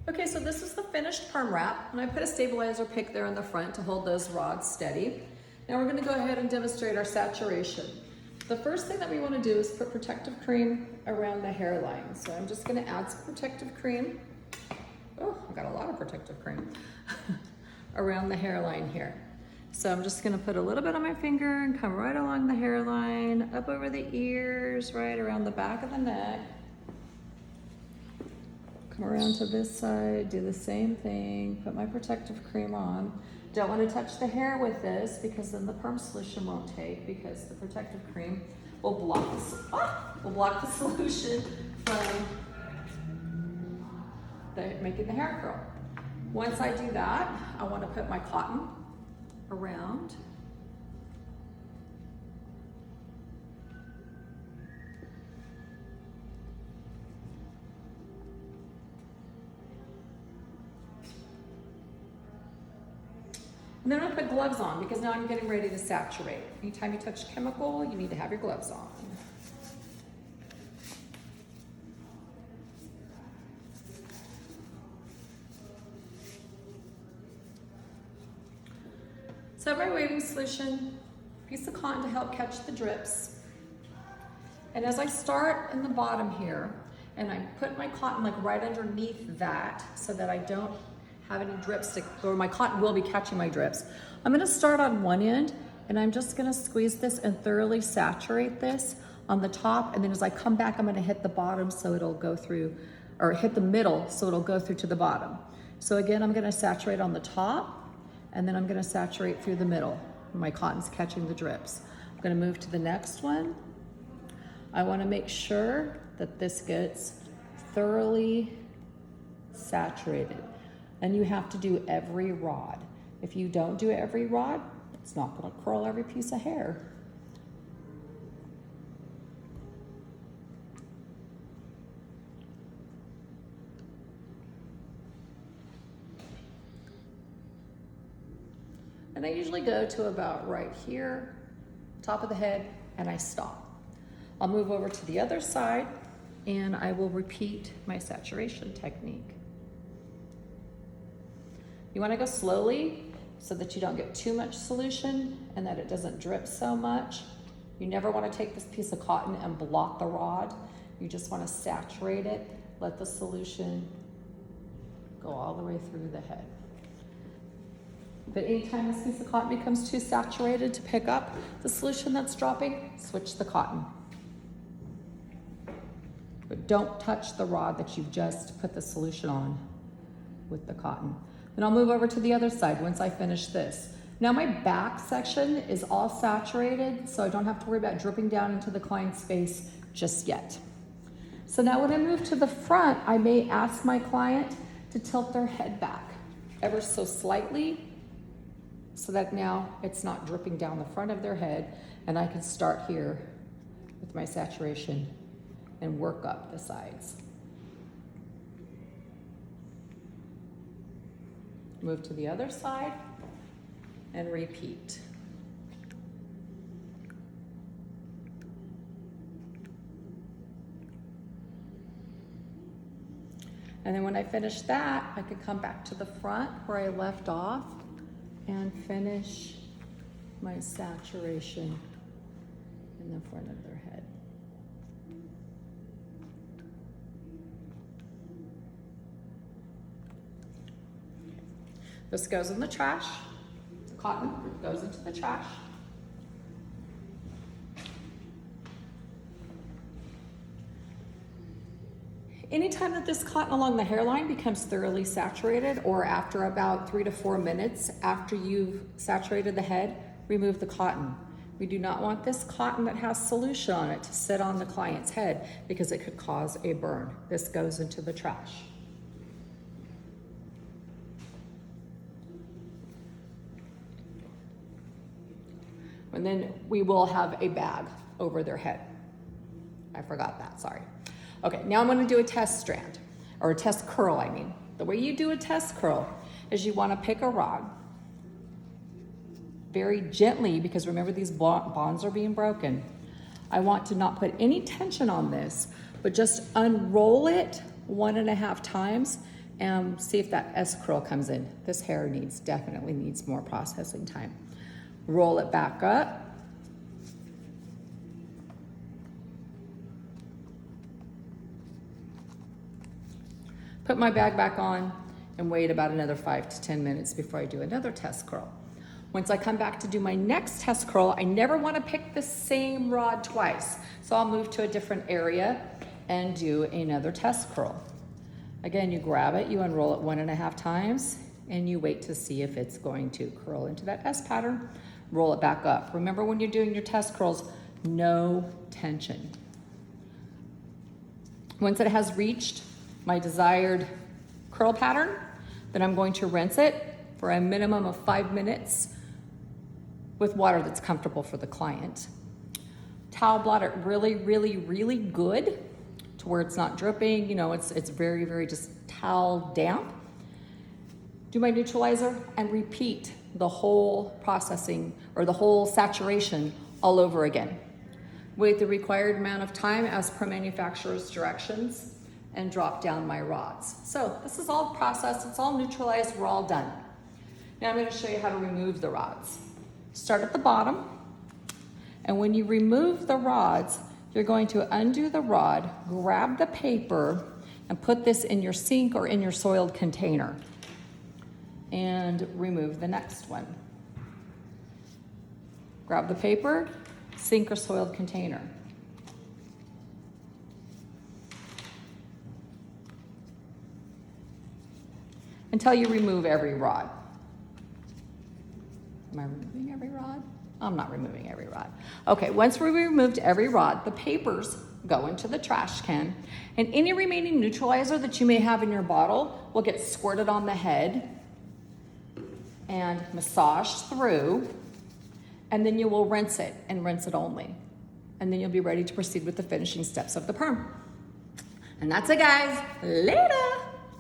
Okay, so this is the finished perm wrap, and I put a stabilizer pick there in the front to hold those rods steady. Now we're gonna go ahead and demonstrate our saturation. The first thing that we wanna do is put protective cream around the hairline. So I'm just gonna add some protective cream. Oh, I got a lot of protective cream around the hairline here. So I'm just gonna put a little bit on my finger and come right along the hairline, up over the ears, right around the back of the neck. Come around to this side, do the same thing, put my protective cream on. Don't want to touch the hair with this because then the perm solution won't take, because the protective cream will block the solution from making the hair curl. Once I do that, I want to put my cotton around. And then I'm gonna put gloves on because now I'm getting ready to saturate. Anytime you touch chemical, you need to have your gloves on. So I have my waving solution, piece of cotton to help catch the drips. And as I start in the bottom here, and I put my cotton like right underneath that so that I don't have any drips, or my cotton will be catching my drips. I'm gonna start on one end, and I'm just gonna squeeze this and thoroughly saturate this on the top, and then as I come back, I'm gonna hit the bottom so it'll go through, or hit the middle so it'll go through to the bottom. So again, I'm gonna saturate on the top, and then I'm gonna saturate through the middle. My cotton's catching the drips. I'm gonna move to the next one. I wanna make sure that this gets thoroughly saturated. And you have to do every rod. If you don't do every rod, it's not gonna curl every piece of hair. And I usually go to about right here, top of the head, and I stop. I'll move over to the other side and I will repeat my saturation technique. You wanna go slowly so that you don't get too much solution and that it doesn't drip so much. You never wanna take this piece of cotton and blot the rod. You just wanna saturate it, let the solution go all the way through the head. But anytime this piece of cotton becomes too saturated to pick up the solution that's dropping, switch the cotton. But don't touch the rod that you've just put the solution on with the cotton. Then I'll move over to the other side once I finish this. Now my back section is all saturated, so I don't have to worry about dripping down into the client's face just yet. So now when I move to the front, I may ask my client to tilt their head back ever so slightly so that now it's not dripping down the front of their head, and I can start here with my saturation and work up the sides. Move to the other side and repeat. And then when I finish that, I could come back to the front where I left off and finish my saturation in the front of their head. This goes in the trash. The cotton goes into the trash. Anytime that this cotton along the hairline becomes thoroughly saturated, or after about 3 to 4 minutes after you've saturated the head, remove the cotton. We do not want this cotton that has solution on it to sit on the client's head because it could cause a burn. This goes into the trash. And then we will have a bag over their head. I forgot that, sorry. Okay, now I'm gonna do a test strand, or a test curl, I mean. The way you do a test curl is you wanna pick a rod very gently, because remember these bonds are being broken. I want to not put any tension on this, but just unroll it 1.5 times and see if that S curl comes in. This hair definitely needs more processing time. Roll it back up. Put my bag back on and wait about another 5 to 10 minutes before I do another test curl. Once I come back to do my next test curl, I never want to pick the same rod twice. So I'll move to a different area and do another test curl. Again, you grab it, you unroll it 1.5 times, and you wait to see if it's going to curl into that S pattern. Roll it back up. Remember, when you're doing your test curls, no tension. Once it has reached my desired curl pattern, then I'm going to rinse it for a minimum of 5 minutes with water that's comfortable for the client. Towel blot it really, really, really good to where it's not dripping. You know, it's very, very just towel damp. Do my neutralizer and repeat the whole processing or the whole saturation all over again. Wait the required amount of time as per manufacturer's directions and drop down my rods. So this is all processed, it's all neutralized, we're all done. Now I'm going to show you how to remove the rods. Start at the bottom, and when you remove the rods, you're going to undo the rod, grab the paper, and put this in your sink or in your soiled container. And remove the next one. Grab the paper, sink or soiled container. Until you remove every rod. Am I removing every rod? I'm not removing every rod. Okay, once we removed every rod, the papers go into the trash can, and any remaining neutralizer that you may have in your bottle will get squirted on the head and massaged through, and then you will rinse it and rinse it only. And then you'll be ready to proceed with the finishing steps of the perm. And that's it, guys. Later.